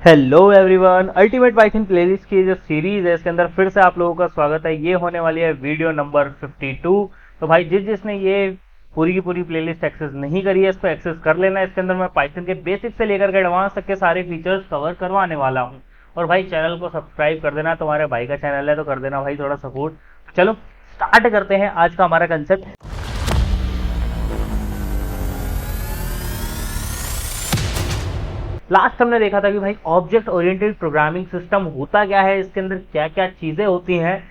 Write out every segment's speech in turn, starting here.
Hello everyone, ultimate Python playlist की जो series है इसके अंदर फिर से आप लोगों का स्वागत है। ये होने वाली है वीडियो नंबर 52। तो भाई जिसने ये पूरी की पूरी प्लेलिस्ट एक्सेस नहीं करी है इसको एक्सेस कर लेना। इसके अंदर मैं पाइथन के बेसिक से लेकर के एडवांस तक के सारे फीचर्स कवर करवाने वाला हूँ। और भाई चैनल को सब्सक्राइब कर देना, तुम्हारे भाई का चैनल है तो कर देना भाई थोड़ा सपोर्ट। चलो स्टार्ट करते हैं आज का हमारा कंसेप्ट। लास्ट हमने देखा था कि भाई ऑब्जेक्ट ओरिएंटेड प्रोग्रामिंग सिस्टम होता क्या है, इसके अंदर क्या क्या चीजें होती हैं।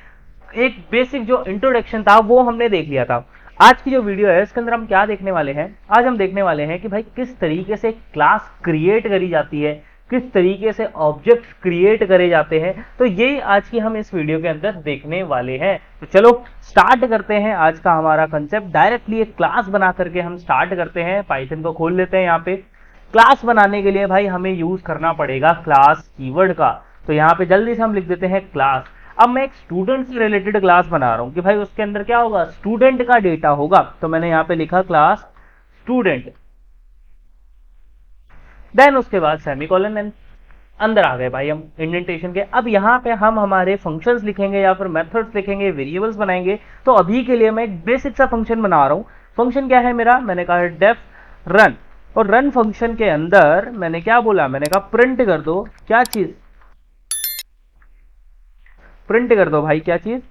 एक बेसिक जो इंट्रोडक्शन था वो हमने देख लिया था। आज की जो वीडियो है इसके अंदर हम क्या देखने वाले हैं, आज हम देखने वाले हैं कि भाई किस तरीके से क्लास क्रिएट करी जाती है, किस तरीके से ऑब्जेक्ट्स क्रिएट करे जाते हैं। तो यही आज की हम इस वीडियो के अंदर देखने वाले हैं। तो चलो स्टार्ट करते हैं आज का हमारा कंसेप्ट। डायरेक्टली एक क्लास बना करके हम स्टार्ट करते हैं। पाइथन को खोल लेते हैं। यहाँ पे क्लास बनाने के लिए भाई हमें यूज करना पड़ेगा क्लास कीवर्ड का। तो यहाँ पे जल्दी से हम लिख देते हैं क्लास। अब मैं एक स्टूडेंट से रिलेटेड क्लास बना रहा हूँ कि भाई उसके अंदर क्या होगा, स्टूडेंट का डेटा होगा। तो मैंने यहाँ पे लिखा क्लास स्टूडेंट, देन उसके बाद सेमीकोलन, एंड अंदर आ गए भाई हम इंडेंटेशन के। अब यहाँ पे हम हमारे फंक्शंस लिखेंगे या फिर मेथड्स लिखेंगे, वेरिएबल्स बनाएंगे। तो अभी के लिए मैं एक बेसिक सा फंक्शन बना रहा हूँ। फंक्शन क्या है मेरा, मैंने कहा डेफ रन। और रन फंक्शन के अंदर मैंने क्या बोला, मैंने कहा प्रिंट कर दो क्या चीज, प्रिंट कर दो भाई क्या चीज,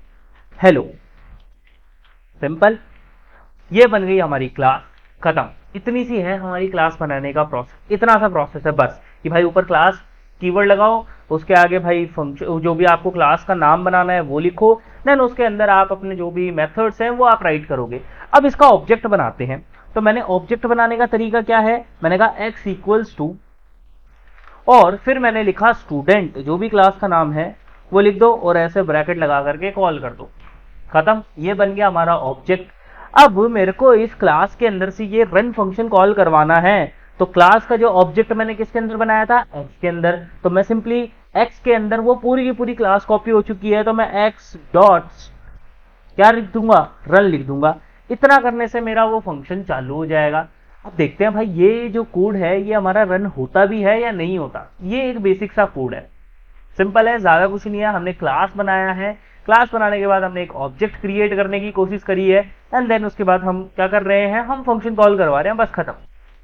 हेलो। सिंपल, ये बन गई हमारी क्लास, खत्म। इतनी सी है हमारी क्लास बनाने का प्रोसेस, इतना सा प्रोसेस है बस कि भाई ऊपर क्लास कीवर्ड लगाओ, उसके आगे भाई फंक्शन जो भी आपको क्लास का नाम बनाना है वो लिखो, देन उसके अंदर आप अपने जो भी मेथड्स हैं वो आप राइट करोगे। अब इसका ऑब्जेक्ट बनाते हैं। तो मैंने ऑब्जेक्ट बनाने का तरीका क्या है, मैंने कहा एक्स इक्वल्स टू, और फिर मैंने लिखा स्टूडेंट, जो भी क्लास का नाम है वो लिख दो और ऐसे ब्रैकेट लगा करके कॉल कर दो, खत्म। ये बन गया हमारा ऑब्जेक्ट। अब मेरे को इस क्लास के अंदर से ये रन फंक्शन कॉल करवाना है। तो क्लास का जो ऑब्जेक्ट मैंने किसके अंदर बनाया था, एक्स के अंदर। तो मैं सिंपली एक्स के अंदर, वो पूरी की पूरी क्लास कॉपी हो चुकी है, तो मैं एक्स डॉट्स क्या लिख दूंगा, रन लिख दूंगा। इतना करने से मेरा वो फंक्शन चालू हो जाएगा। अब देखते हैं भाई ये जो कोड है ये हमारा रन होता भी है या नहीं होता। ये एक बेसिक सा कोड है, सिंपल है, ज्यादा कुछ नहीं है। हमने क्लास बनाया है, क्लास बनाने के बाद हमने एक ऑब्जेक्ट क्रिएट करने की कोशिश करी है, एंड देन उसके बाद हम क्या कर रहे हैं, हम फंक्शन कॉल करवा रहे हैं, बस खत्म।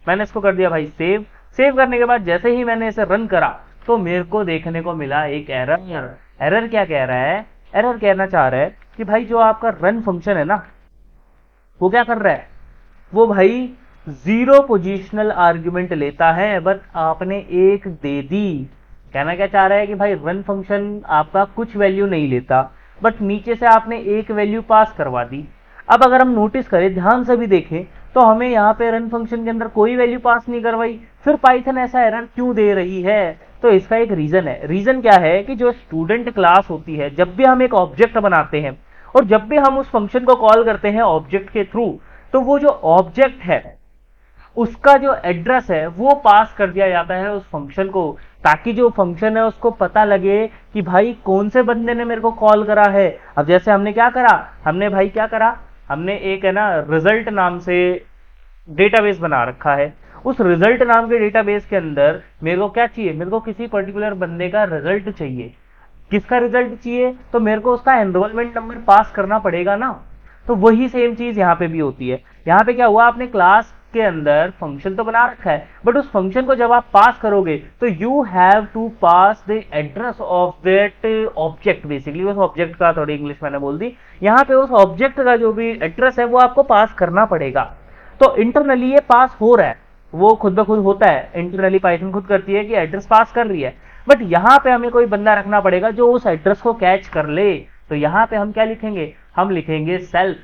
मैंने इसको कर दिया भाई सेव। सेव करने के बाद जैसे ही मैंने इसे रन करा तो मेरे को देखने को मिला एक एरर। एरर क्या कह रहा है, एरर कहना चाह रहा है कि भाई जो आपका रन फंक्शन है ना, वो क्या कर रहा है, वो भाई जीरो पोजिशनल आर्ग्यूमेंट लेता है, बट आपने एक दे दी। कहना क्या चाह रहा है कि भाई रन फंक्शन आपका कुछ वैल्यू नहीं लेता, बट नीचे से आपने एक वैल्यू पास करवा दी। अब अगर हम नोटिस करें, ध्यान से भी देखें, तो हमें यहाँ पे रन फंक्शन के अंदर कोई वैल्यू पास नहीं करवाई। फिर पाइथन ऐसा एरर क्यों दे रही है, तो इसका एक रीजन है। रीजन क्या है कि जो स्टूडेंट क्लास होती है, जब भी हम एक ऑब्जेक्ट बनाते हैं और जब भी हम उस फंक्शन को कॉल करते हैं ऑब्जेक्ट के थ्रू, तो वो जो ऑब्जेक्ट है उसका जो एड्रेस है वो पास कर दिया जाता है उस फंक्शन को, ताकि जो फंक्शन है उसको पता लगे कि भाई कौन से बंदे ने मेरे को कॉल करा है। अब जैसे हमने क्या करा, हमने भाई क्या करा, हमने एक है ना रिजल्ट नाम से डेटाबेस बना रखा है। उस रिजल्ट नाम के डेटाबेस के अंदर मेरे को क्या चाहिए, मेरे को किसी पर्टिकुलर बंदे का रिजल्ट चाहिए। किसका रिजल्ट चाहिए, तो मेरे को उसका एनरोलमेंट नंबर पास करना पड़ेगा ना। तो वही सेम चीज यहाँ पे भी होती है। यहाँ पे क्या हुआ, आपने क्लास के अंदर फंक्शन तो बना रखा है, बट उस फंक्शन को जब आप पास करोगे तो you have to pass the address of that object. Basically उस ऑब्जेक्ट का, थोड़ी इंग्लिश मैंने बोल दी, यहाँ पे उस ऑब्जेक्ट का जो भी एड्रेस है वो आपको पास करना पड़ेगा। तो इंटरनली ये पास हो रहा है, वो खुद ब खुद होता है, इंटरनली पाइथन खुद करती है कि एड्रेस पास कर रही है। बट यहाँ पे हमें कोई बंदा रखना पड़ेगा जो उस एड्रेस को कैच कर ले। तो यहाँ पे हम क्या लिखेंगे, हम लिखेंगे सेल्फ।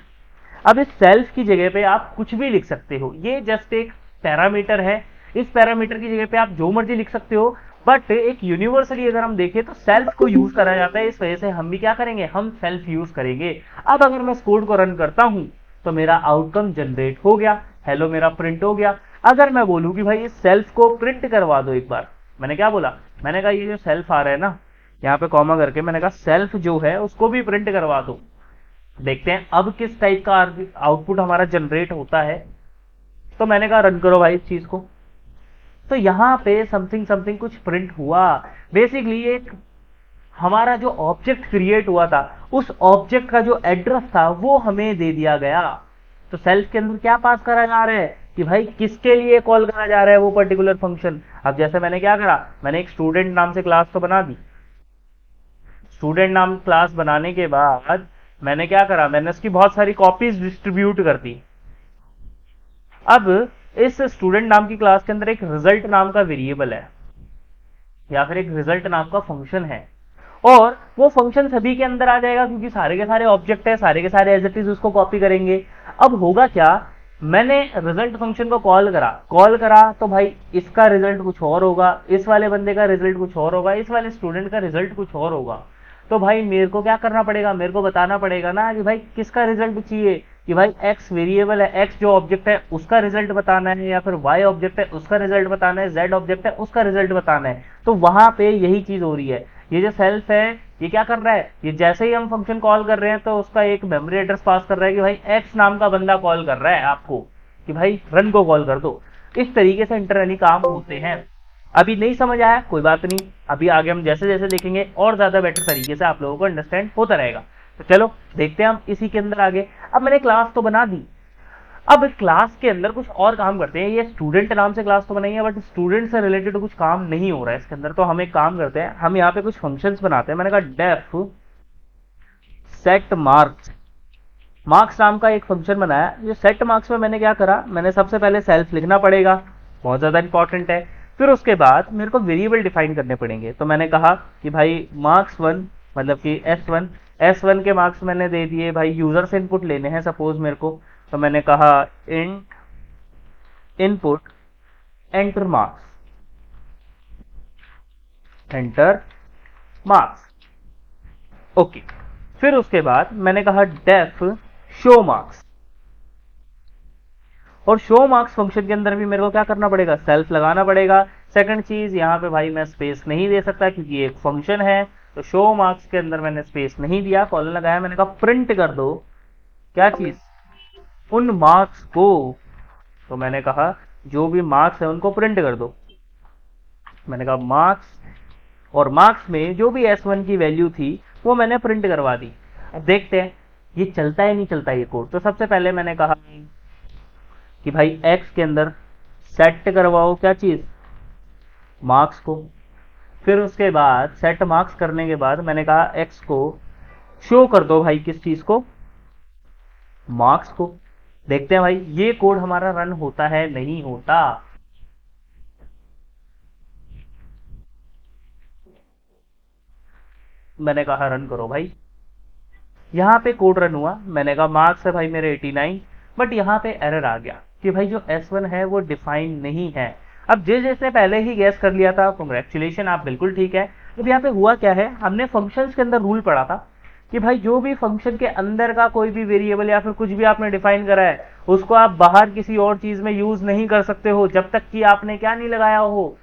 अब इस सेल्फ की जगह पे आप कुछ भी लिख सकते हो, ये जस्ट एक पैरामीटर है। इस पैरामीटर की जगह पे आप जो मर्जी लिख सकते हो, बट एक यूनिवर्सली अगर हम देखें तो सेल्फ को यूज करा जाता है। इस वजह से हम भी क्या करेंगे, हम सेल्फ यूज करेंगे। अब अगर मैं इस कोड को रन करता हूं तो मेरा आउटकम जनरेट हो गया, हेलो मेरा प्रिंट हो गया। अगर मैं बोलूं कि भाई इस सेल्फ को प्रिंट करवा दो एक बार, मैंने क्या बोला, मैंने कहा ये जो सेल्फ आ रहा है ना, यहाँ पे कॉमा करके मैंने कहा सेल्फ जो है उसको भी प्रिंट करवा दो। देखते हैं अब किस टाइप का आउटपुट हमारा जनरेट होता है। तो मैंने कहा रन करो भाई इस चीज को। तो यहाँ पे समथिंग समथिंग कुछ प्रिंट हुआ। बेसिकली एक हमारा जो ऑब्जेक्ट क्रिएट हुआ था, उस ऑब्जेक्ट का जो एड्रेस था वो हमें दे दिया गया। तो सेल्फ के अंदर क्या पास करा जा रहा है कि भाई किसके लिए कॉल करा जा रहा है वो पर्टिकुलर फंक्शन। अब जैसे मैंने क्या करा, मैंने एक स्टूडेंट नाम से क्लास तो बना दी। स्टूडेंट नाम क्लास बनाने के बाद मैंने क्या करा, मैंने उसकी बहुत सारी कॉपीज डिस्ट्रीब्यूट कर दी। अब इस स्टूडेंट नाम की क्लास के अंदर एक रिजल्ट नाम का वेरिएबल है या फिर एक रिजल्ट नाम का फंक्शन है, और वो फंक्शन सभी के अंदर आ जाएगा क्योंकि सारे के सारे ऑब्जेक्ट है, सारे के सारे एज इट इज उसको कॉपी करेंगे। अब होगा क्या, मैंने रिजल्ट फंक्शन को कॉल करा तो भाई इसका रिजल्ट कुछ और होगा, इस वाले बंदे का रिजल्ट कुछ और होगा, इस वाले स्टूडेंट का रिजल्ट कुछ और होगा। तो भाई मेरे को क्या करना पड़ेगा, मेरे को बताना पड़ेगा ना कि भाई किसका रिजल्ट चाहिए, कि भाई x वेरिएबल है, x जो ऑब्जेक्ट है उसका रिजल्ट बताना है, या फिर y ऑब्जेक्ट है उसका रिजल्ट बताना है, z ऑब्जेक्ट है उसका रिजल्ट बताना है। तो वहां पे यही चीज हो रही है। ये जो सेल्फ है ये क्या कर रहा है, ये जैसे ही हम फंक्शन कॉल कर रहे हैं तो उसका एक मेमोरी एड्रेस पास कर रहा है कि भाई x नाम का बंदा कॉल कर रहा है आपको कि भाई रन को कॉल कर दो। इस तरीके से इंटरनली काम होते हैं। अभी नहीं समझ आया कोई बात नहीं, अभी आगे हम जैसे जैसे देखेंगे और ज्यादा बेटर तरीके से आप लोगों को अंडरस्टैंड होता रहेगा। तो चलो देखते हैं हम इसी के अंदर आगे। अब मैंने क्लास तो बना दी, अब क्लास के अंदर कुछ और काम करते हैं। ये स्टूडेंट नाम से क्लास तो बनाई है बट स्टूडेंट से रिलेटेड कुछ काम नहीं हो रहा है इसके अंदर। तो हम एक काम करते हैं, हम यहाँ पे कुछ फंक्शंस बनाते हैं। मैंने कहा डेफ सेट मार्क्स, मार्क्स नाम का एक फंक्शन बनाया। ये सेट मार्क्स में मैंने क्या करा, मैंने सबसे पहले सेल्फ लिखना पड़ेगा, बहुत ज्यादा इंपॉर्टेंट है। फिर उसके बाद मेरे को वेरिएबल डिफाइन करने पड़ेंगे। तो मैंने कहा कि भाई मार्क्स 1 मतलब कि S1 के मार्क्स मैंने दे दिए। भाई यूजर से इनपुट लेने हैं सपोज मेरे को, तो मैंने कहा int input enter marks, enter marks, okay. फिर उसके बाद मैंने कहा डेफ शो मार्क्स, और शो मार्क्स फंक्शन के अंदर भी मेरे को क्या करना पड़ेगा, सेल्फ लगाना पड़ेगा। सेकंड चीज यहाँ पे भाई मैं स्पेस नहीं दे सकता क्योंकि ये एक फंक्शन है। तो शो मार्क्स के अंदर मैंने स्पेस नहीं दिया, कॉलन लगाया। मैंने कहा प्रिंट कर दो क्या चीज, उन मार्क्स को। तो मैंने कहा जो भी मार्क्स है उनको प्रिंट कर दो। मैंने कहा मार्क्स, और मार्क्स में जो भी S1 की वैल्यू थी वो मैंने प्रिंट करवा दी। अब देखते हैं ये चलता है नहीं चलता ये कोड। तो सबसे पहले मैंने कहा कि भाई x के अंदर सेट करवाओ क्या चीज, मार्क्स को। फिर उसके बाद सेट मार्क्स करने के बाद मैंने कहा x को शो कर दो भाई किस चीज को, मार्क्स को। देखते हैं भाई ये कोड हमारा रन होता है नहीं होता। मैंने कहा रन करो भाई, यहां पे कोड रन हुआ। मैंने कहा मार्क्स है भाई मेरे 89, बट यहां पे एरर आ गया कि भाई जो S1 है वो डिफाइन नहीं है। अब जिसने पहले ही गैस कर लिया था कांग्रेचुलेशन, आप बिल्कुल ठीक है। अब यहाँ पे हुआ क्या है, हमने फंक्शंस के अंदर रूल पढ़ा था कि भाई जो भी फंक्शन के अंदर का कोई भी वेरिएबल या फिर कुछ भी आपने डिफाइन करा है उसको आप बाहर किसी और चीज में यूज नहीं कर सकते हो जब तक कि आपने क्या नहीं लगाया हो,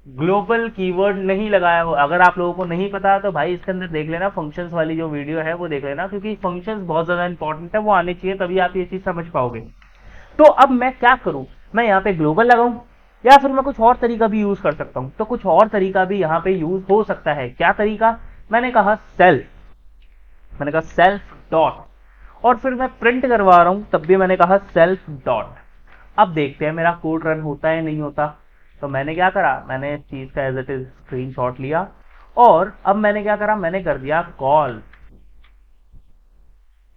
ग्लोबल कीवर्ड नहीं लगाया हो। अगर आप लोगों को नहीं पता तो भाई इसके अंदर देख लेना, फंक्शंस वाली जो वीडियो है वो देख लेना, क्योंकि फंक्शंस बहुत ज्यादा इंपॉर्टेंट है, वो आने चाहिए तभी आप ये चीज समझ पाओगे। तो अब मैं क्या करूं, मैं यहाँ पे ग्लोबल लगाऊं या फिर मैं कुछ और तरीका भी यूज कर सकता हूं। तो कुछ और तरीका भी यहाँ पे यूज हो सकता है। क्या तरीका, मैंने कहा सेल्फ डॉट, और फिर मैं प्रिंट करवा रहा हूं तब भी मैंने कहा सेल्फ डॉट। अब देखते हैं मेरा कोड रन होता है नहीं होता। तो मैंने क्या करा, मैंने इस चीज का एज इट इज स्क्रीनशॉट लिया, और अब मैंने क्या करा, मैंने कर दिया कॉल।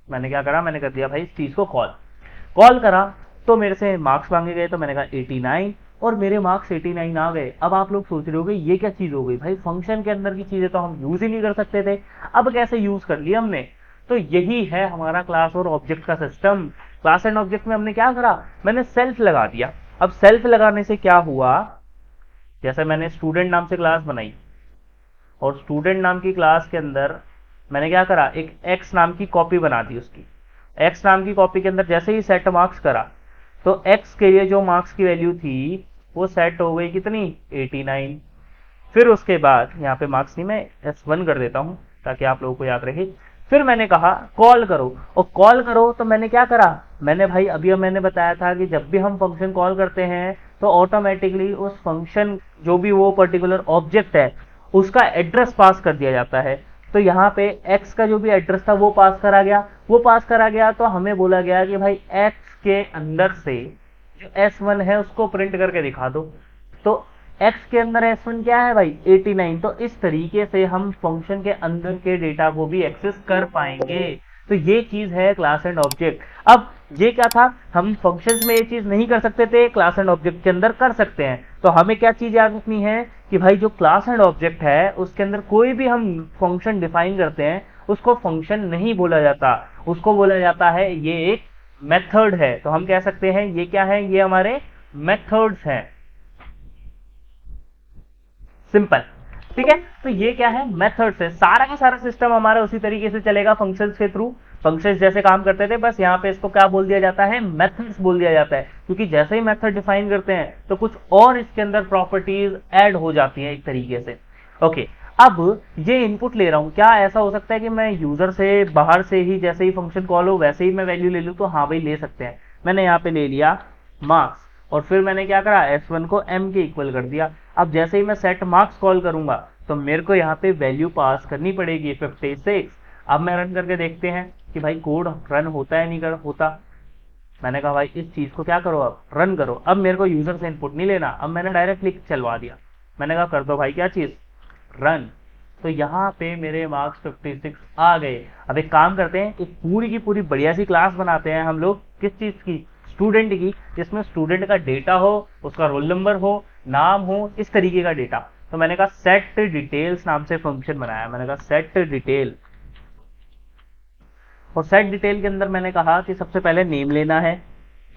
मैंने क्या करा, मैंने कर दिया भाई इस चीज को कॉल करा। तो मेरे से मार्क्स मांगे गए, तो मैंने कहा 89, और मेरे मार्क्स 89 आ गए। अब आप लोग सोच रहे होगे ये क्या चीज हो गई, भाई फंक्शन के अंदर की चीजें तो हम यूज ही नहीं कर सकते थे, अब कैसे यूज कर लिया हमने। तो यही है हमारा क्लास और ऑब्जेक्ट का सिस्टम। क्लास एंड ऑब्जेक्ट में हमने क्या करा, मैंने सेल्फ लगा दिया। अब सेल्फ लगाने से क्या हुआ, जैसे मैंने स्टूडेंट नाम से क्लास बनाई, और स्टूडेंट नाम की क्लास के अंदर मैंने क्या करा, एक एक्स नाम की कॉपी बना दी उसकी। एक्स नाम की कॉपी के अंदर जैसे ही सेट मार्क्स करा तो एक्स के लिए जो मार्क्स की वैल्यू थी वो सेट हो गई कितनी, 89। फिर उसके बाद यहाँ पे मार्क्स नहीं, मैं S1 कर देता हूँ ताकि आप लोगों को याद रहे। फिर मैंने कहा कॉल करो, और कॉल करो तो मैंने क्या करा, मैंने भाई अभी मैंने बताया था कि जब भी हम फंक्शन कॉल करते हैं तो ऑटोमेटिकली उस फंक्शन जो भी वो पर्टिकुलर ऑब्जेक्ट है उसका एड्रेस पास कर दिया जाता है। तो यहाँ पे x का जो भी एड्रेस था वो पास करा गया, तो हमें बोला गया कि भाई x के अंदर से जो s1 है उसको प्रिंट करके दिखा दो। तो x के अंदर s1 क्या है भाई 89। तो इस तरीके से हम फंक्शन के अंदर के डेटा को भी एक्सेस कर पाएंगे। तो ये चीज है क्लास एंड ऑब्जेक्ट। अब ये क्या था, हम फंक्शंस में ये चीज नहीं कर सकते थे, क्लास एंड ऑब्जेक्ट के अंदर कर सकते हैं। तो हमें क्या चीज याद रखनी है कि भाई जो क्लास एंड ऑब्जेक्ट है उसके अंदर कोई भी हम फंक्शन डिफाइन करते हैं उसको फंक्शन नहीं बोला जाता, उसको बोला जाता है ये एक मेथड है। तो हम कह सकते हैं ये क्या है, ये हमारे मेथड्स हैं। सिंपल, ठीक है। तो ये क्या है, मेथड्स है। सारा का सारा सिस्टम हमारा उसी तरीके से चलेगा फंक्शंस के थ्रू। फंक्शंस जैसे काम करते थे, बस यहाँ पे इसको क्या बोल दिया जाता है, मेथड्स बोल दिया जाता है। क्योंकि जैसे ही मेथड डिफाइन करते हैं तो कुछ और इसके अंदर प्रॉपर्टीज ऐड हो जाती है एक तरीके से। ओके, अब ये इनपुट ले रहा हूं, क्या ऐसा हो सकता है कि मैं यूजर से बाहर से ही जैसे ही फंक्शन कॉल हो वैसे ही मैं वैल्यू ले लूं? तो हाँ भाई, ले सकते हैं। मैंने यहाँ पे ले लिया मार्क्स और फिर मैंने क्या करा, s1 को m के इक्वल कर दिया। अब जैसे ही मैं सेट मार्क्स कॉल करूंगा तो मेरे को यहाँ पे वैल्यू पास करनी पड़ेगी 56। अब मैं रन करके देखते हैं कि भाई कोड रन होता है नहीं होता। मैंने कहा भाई इस चीज को क्या करो, अब रन करो। अब मेरे को यूजर से इनपुट नहीं लेना, अब मैंने डायरेक्ट क्लिक चलवा दिया। मैंने कहा कर दो भाई क्या चीज, रन। तो यहाँ पे मेरे मार्क्स 56 आ गए। अब एक काम करते हैं, एक पूरी की पूरी बढ़िया सी क्लास बनाते हैं हम लोग, किस चीज की, स्टूडेंट की, जिसमें स्टूडेंट का डेटा हो, उसका रोल नंबर हो, नाम हो, इस तरीके का डेटा। तो मैंने कहा सेट डिटेल्स नाम से फंक्शन बनाया। मैंने कहा सेट डिटेल, और सेट डिटेल के अंदर मैंने कहा कि सबसे पहले नेम लेना है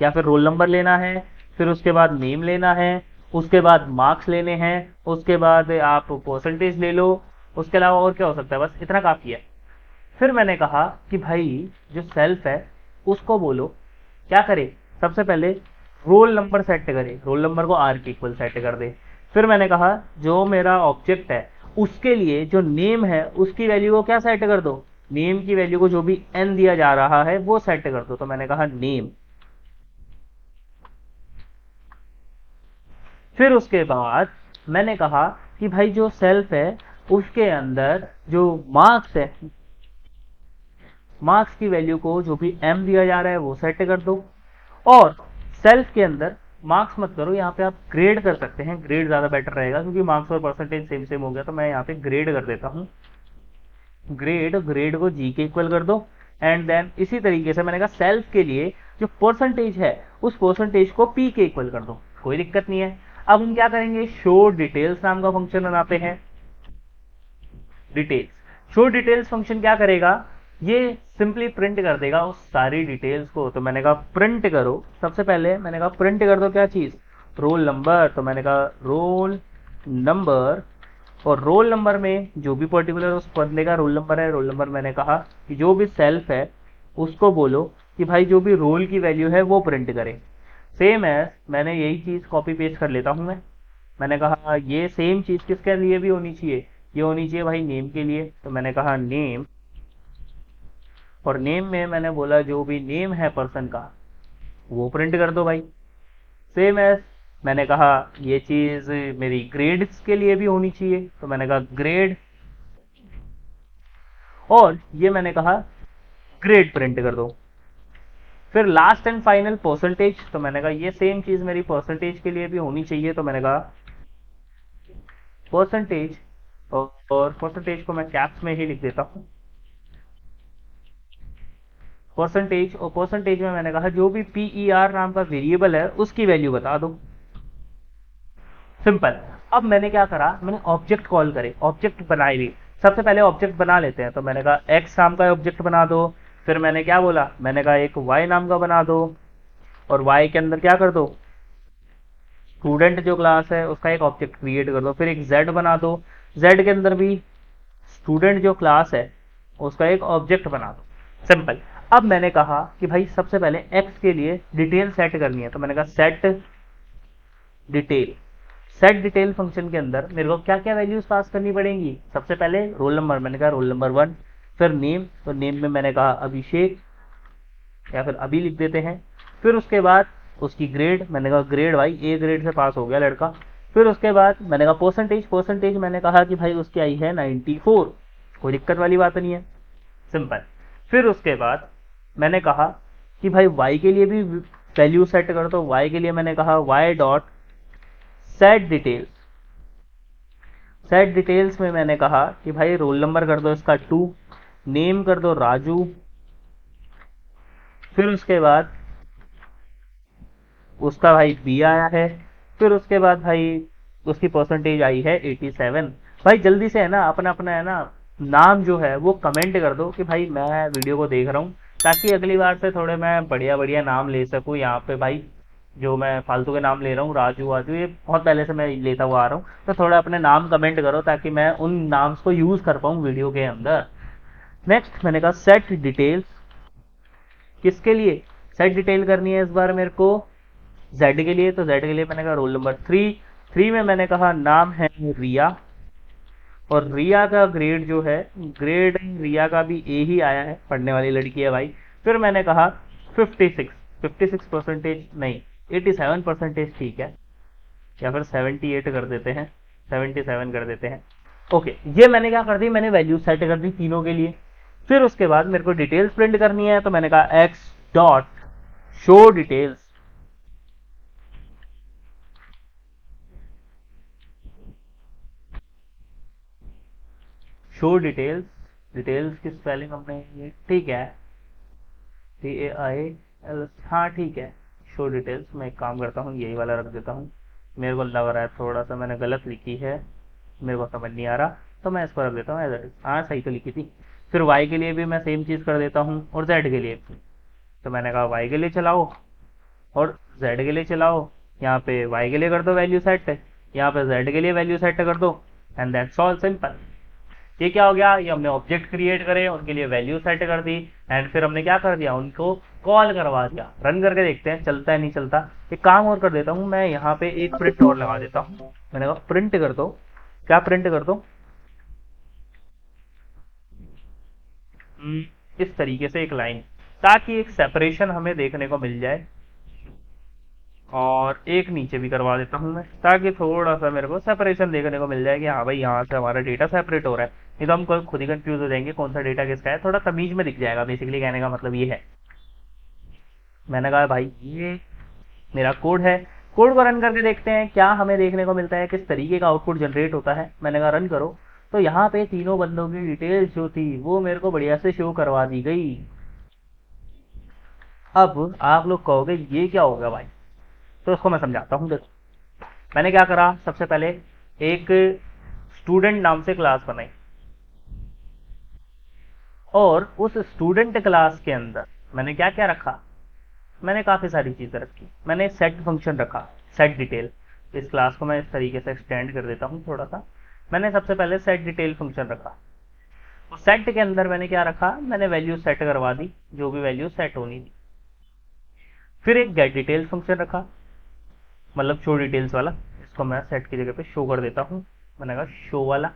या फिर रोल नंबर लेना है, फिर उसके बाद नेम लेना है, उसके बाद मार्क्स लेने हैं, उसके बाद आप परसेंटेज ले लो, उसके अलावा और क्या हो सकता है, बस इतना काफी है। फिर मैंने कहा कि भाई जो सेल्फ है उसको बोलो क्या करे, सबसे पहले रोल नंबर सेट करे, रोल नंबर को r के इक्वल सेट कर दे। फिर मैंने कहा जो मेरा ऑब्जेक्ट है उसके लिए जो नेम है उसकी वैल्यू को क्या सेट कर दो, नेम की वैल्यू को जो भी n दिया जा रहा है वो सेट कर दो। तो मैंने कहा नेम। फिर उसके बाद मैंने कहा कि भाई जो सेल्फ है उसके अंदर जो मार्क्स है, मार्क्स की वैल्यू को जो भी m दिया जा रहा है वो सेट कर दो। और सेल्फ के अंदर मार्क्स मत करो, यहाँ पे आप ग्रेड कर सकते हैं, ग्रेड ज्यादा बेटर रहेगा क्योंकि मार्क्स और परसेंटेज सेम सेम हो गया। तो मैं यहाँ पे ग्रेड कर देता हूँ, ग्रेड को g के इक्वल कर दो। एंड देन इसी तरीके से मैंने कहा सेल्फ के लिए जो परसेंटेज है उस परसेंटेज को p के इक्वल कर दो, कोई दिक्कत नहीं है। अब हम क्या करेंगे, शो डिटेल्स नाम का फंक्शन बनाते हैं। डिटेल्स, शो डिटेल्स फंक्शन क्या करेगा, ये सिंपली प्रिंट कर देगा उस सारी डिटेल्स को। तो मैंने कहा प्रिंट करो, सबसे पहले मैंने कहा प्रिंट कर दो क्या चीज, रोल नंबर। तो मैंने कहा रोल नंबर, और रोल नंबर में जो भी पर्टिकुलर उस बंदे का रोल नंबर है, रोल नंबर मैंने कहा कि जो भी सेल्फ है उसको बोलो कि भाई जो भी रोल की वैल्यू है वो प्रिंट करे। सेम है, मैंने यही चीज कॉपी पेस्ट कर लेता हूं मैंने कहा ये सेम चीज किसके लिए भी होनी चाहिए, ये होनी चाहिए भाई नेम के लिए। तो मैंने कहा नेम, और नेम में मैंने बोला जो भी नेम है पर्सन का वो प्रिंट कर दो भाई। सेम एज मैंने कहा ये चीज मेरी ग्रेड्स के लिए भी होनी चाहिए। तो मैंने कहा ग्रेड, और ये मैंने कहा ग्रेड प्रिंट कर दो। फिर लास्ट एंड फाइनल परसेंटेज। तो मैंने कहा ये सेम चीज मेरी परसेंटेज के लिए भी होनी चाहिए। तो मैंने कहा परसेंटेज, और परसेंटेज को मैं कैप्स में ही लिख देता हूं, परसेंटेज। और परसेंटेज में मैंने कहा जो भी PER नाम का वेरिएबल है उसकी वैल्यू बता दो। सिंपल। अब मैंने क्या करा, मैंने ऑब्जेक्ट कॉल करे, ऑब्जेक्ट बनाए ली। सबसे पहले ऑब्जेक्ट बना लेते हैं। तो मैंने कहा x नाम का ऑब्जेक्ट बना दो। फिर मैंने क्या बोला, मैंने कहा एक y नाम का बना दो, और y के अंदर क्या कर दो, स्टूडेंट जो क्लास है उसका एक ऑब्जेक्ट क्रिएट कर दो। फिर एक z बना दो, z के अंदर भी स्टूडेंट जो क्लास है उसका एक ऑब्जेक्ट बना दो। सिंपल। अब मैंने कहा कि भाई सबसे पहले x के लिए डिटेल सेट करनी है। तो मैंने कहा set detail. Set detail function के अंदर मेरे को क्या क्या वैल्यूज पास करनी पड़ेंगी, सबसे पहले रोल नंबर, मैंने कहा रोल नंबर 1। फिर नेम, तो नेम में मैंने कहा अभिषेक या फिर अभी लिख देते हैं। फिर उसके बाद उसकी ग्रेड, मैंने कहा ग्रेड भाई ए ग्रेड से पास हो गया लड़का। फिर उसके बाद मैंने कहा परसेंटेज, परसेंटेज मैंने कहा कि भाई उसकी आई है 94, कोई दिक्कत वाली बात नहीं है, सिंपल। फिर उसके बाद मैंने कहा कि भाई y के लिए भी वैल्यू सेट कर दो। y के लिए मैंने कहा y dot set details, set details में मैंने कहा कि भाई रोल नंबर कर दो इसका 2, नेम कर दो राजू। फिर उसके बाद उसका भाई बी आया है। फिर उसके बाद भाई उसकी परसेंटेज आई है 87। भाई जल्दी से है ना अपना अपना है ना नाम जो है वो कमेंट कर दो कि भाई मैं वीडियो को देख रहा हूँ, ताकि अगली बार से थोड़े मैं बढ़िया बढ़िया नाम ले सकूँ। यहाँ पे भाई जो मैं फालतू के नाम ले रहा हूँ, राजू वाजू, ये बहुत पहले से मैं लेता हुआ आ रहा हूँ, तो थोड़ा अपने नाम कमेंट करो ताकि मैं उन नाम्स को यूज कर पाऊँ वीडियो के अंदर। नेक्स्ट मैंने कहा सेट डिटेल्स, किसके लिए सेट डिटेल करनी है इस बार मेरे को, जेड के लिए। तो जेड के लिए मैंने कहा रोल नंबर 3, 3 में मैंने कहा नाम है रिया, और रिया का ग्रेड जो है, ग्रेड रिया का भी ए ही आया है, पढ़ने वाली लड़की है भाई। फिर मैंने कहा 56, 56 परसेंटेज नहीं 87 परसेंटेज ठीक है, या फिर 78 कर देते हैं, 77 कर देते हैं। ओके, ये मैंने क्या कर दी, मैंने वैल्यू सेट कर दी तीनों के लिए। फिर उसके बाद मेरे को डिटेल्स प्रिंट करनी है, तो मैंने कहा x dot show details, show details, details की स्पेलिंग हमने ये ठीक है, TAIL, हाँ ठीक है, शो डिटेल्स। मैं एक काम करता हूँ यही वाला रख देता हूँ, मेरे को लग रहा है थोड़ा सा मैंने गलत लिखी है, मेरे को समझ नहीं आ रहा, तो मैं इसको रख देता हूँ, हाँ सही तो लिखी थी। फिर y के लिए भी मैं सेम चीज़ कर देता हूँ, और z के लिए, तो मैंने कहा y के लिए चलाओ और z के लिए चलाओ, यहाँ पे y के लिए कर दो वैल्यू सेट, यहाँ पे z के लिए वैल्यू सेट कर दो, एंड दैट्स ऑल सिंपल। ये क्या हो गया, ये हमने ऑब्जेक्ट क्रिएट करे, उनके लिए वैल्यू सेट कर दी, एंड फिर हमने क्या कर दिया, उनको कॉल करवा दिया। रन करके देखते हैं चलता है नहीं चलता। एक काम और कर देता हूँ मैं, यहाँ पे एक प्रिंट और लगा देता हूँ, मैंने कहा प्रिंट कर दो, क्या प्रिंट कर दो, इस तरीके से एक लाइन, ताकि एक सेपरेशन हमें देखने को मिल जाए। और एक नीचे भी करवा देता हूँ मैं, ताकि थोड़ा सा मेरे को सेपरेशन देखने को मिल जाए कि हाँ भाई यहाँ से हमारा डेटा सेपरेट हो रहा है, नहीं तो हम खुद ही कंफ्यूज हो जाएंगे कौन सा डेटा किसका है। थोड़ा तमीज में दिख जाएगा, बेसिकली कहने का मतलब ये है। मैंने कहा भाई ये मेरा कोड है, कोड को रन करके देखते हैं क्या हमें देखने को मिलता है, किस तरीके का आउटपुट जनरेट होता है। मैंने कहा रन करो, तो यहाँ पे तीनों बंदों की डिटेल्स जो थी वो मेरे को बढ़िया से शो करवा दी गई। अब आप लोग कहोगे ये क्या होगा भाई, तो उसको मैं समझाता हूँ। देखो मैंने क्या करा, सबसे पहले एक स्टूडेंट नाम से क्लास बनाई, और उस स्टूडेंट क्लास के अंदर मैंने क्या क्या रखा, मैंने काफ़ी सारी चीज़ें रखी। मैंने सेट फंक्शन रखा, सेट डिटेल। इस क्लास को मैं इस तरीके से एक्सटेंड कर देता हूँ थोड़ा सा। मैंने सबसे पहले सेट डिटेल फंक्शन रखा, उस सेट के अंदर मैंने क्या रखा, मैंने वैल्यू सेट करवा दी, जो भी वैल्यू सेट होनी थी। फिर एक गेट डिटेल्स फंक्शन रखा, मतलब शो डिटेल्स वाला, इसको मैं सेट की जगह पे शो कर देता हूँ। मैंने कहा शो वाला,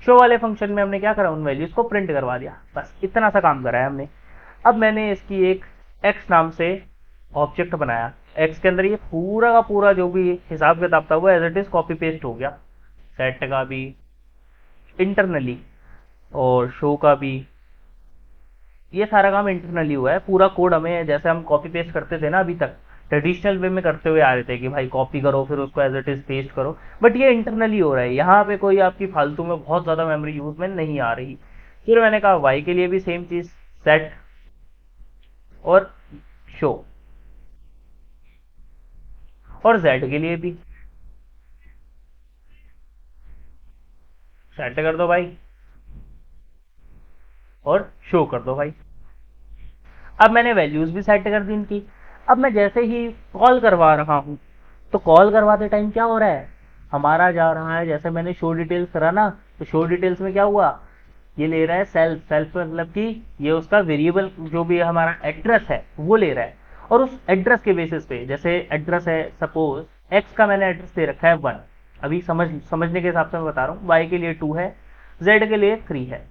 शो वाले फंक्शन में हमने क्या करा, उन वैल्यूज को प्रिंट करवा दिया, बस इतना सा काम करा है हमने। अब मैंने इसकी एक एक्स नाम से ऑब्जेक्ट बनाया, एक्स के अंदर ये पूरा का पूरा जो भी हिसाब किताब था वो as it is copy paste हो गया, सेट का भी इंटरनली और शो का भी, ये सारा काम इंटरनली हुआ है। पूरा कोड हमें जैसे हम कॉपी पेस्ट करते थे ना अभी तक, ट्रेडिशनल वे में करते हुए आ रहे थे कि भाई कॉपी करो फिर उसको एज इट इज पेस्ट करो, बट ये इंटरनली हो रहा है, यहाँ पे कोई आपकी फालतू में बहुत ज़्यादा मेमोरी यूज में नहीं आ रही। फिर मैंने कहा वाई के लिए भी सेम चीज़, सेट और शो, और जेड के लिए भी सेट कर दो भाई और शो कर दो भाई। अब मैंने वैल्यूज भी सेट कर दी इनकी। अब मैं जैसे ही कॉल करवा रहा हूँ, तो कॉल करवाते टाइम क्या हो रहा है, हमारा जा रहा है, जैसे मैंने शो डिटेल्स करा ना, तो शो डिटेल्स में क्या हुआ, ये ले रहा है सेल्फ, सेल्फ मतलब कि ये उसका वेरिएबल जो भी हमारा एड्रेस है वो ले रहा है, और उस एड्रेस के बेसिस पे, जैसे एड्रेस है सपोज एक्स का मैंने एड्रेस दे रखा है 1, अभी समझने के हिसाब से मैं बता रहा हूँ, वाई के लिए 2 है, जेड के लिए 3 है।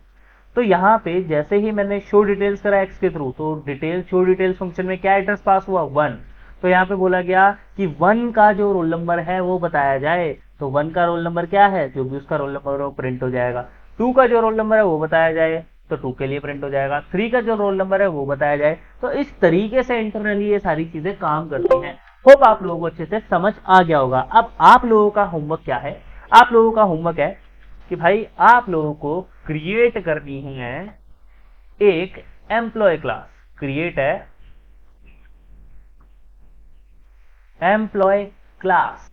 तो यहाँ पे जैसे ही मैंने शो डिटेल्स करा एक्स के थ्रू, तो डिटेल शो डिटेल्स फंक्शन में क्या एड्रेस पास हुआ 1, तो यहाँ पे बोला गया कि 1 का जो रोल नंबर है वो बताया जाए, तो 1 का रोल नंबर क्या है, जो भी उसका रोल नंबर वो प्रिंट हो जाएगा। 2 का जो रोल नंबर है वो बताया जाए, तो 2 के लिए प्रिंट हो जाएगा। 3 का जो रोल नंबर है वो बताया जाए। तो इस तरीके से इंटरनली ये सारी चीजें काम करती हैं। होप आप लोगों को अच्छे से समझ आ गया होगा। अब आप लोगों का होमवर्क क्या है, आप लोगों का होमवर्क है कि भाई आप लोगों को क्रिएट करनी है एक एम्प्लॉय क्लास। क्रिएट है एम्प्लॉय क्लास,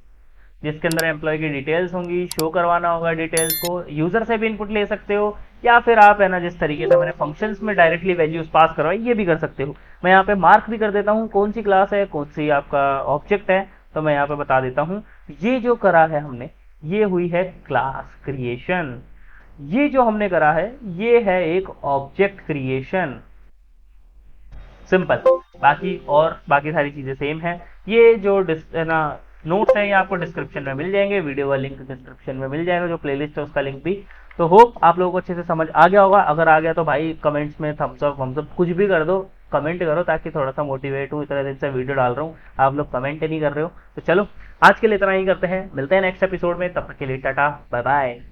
जिसके अंदर एम्प्लॉय की डिटेल्स होंगी, शो करवाना होगा डिटेल्स को। यूजर से भी इनपुट ले सकते हो, या फिर आप है ना जिस तरीके से मैंने फंक्शंस में डायरेक्टली वैल्यूज पास करवाई ये भी कर सकते हो। मैं यहाँ पे मार्क भी कर देता हूँ कौन सी क्लास है, कौन सी आपका ऑब्जेक्ट है, तो मैं यहाँ पे बता देता हूँ। ये जो करा है हमने, ये हुई है क्लास क्रिएशन। ये जो हमने करा है ये है एक ऑब्जेक्ट क्रिएशन। सिंपल। बाकी सारी चीजें सेम है। ये जो ना नोट्स है ये आपको डिस्क्रिप्शन में मिल जाएंगे, वीडियो का लिंक डिस्क्रिप्शन में मिल जाएगा, जो प्लेलिस्ट है उसका लिंक भी। तो होप आप लोगों को अच्छे से समझ आ गया होगा। अगर आ गया तो भाई कमेंट्स में थम्स अप वम्स अप कुछ भी कर दो, कमेंट करो ताकि थोड़ा सा मोटिवेट हो। इतने दिन से वीडियो डाल रहा हूँ, आप लोग कमेंट नहीं कर रहे हो। तो चलो आज के लिए इतना ही करते हैं, मिलते हैं नेक्स्ट एपिसोड में, तब तक के लिए टाटा बाय बाय।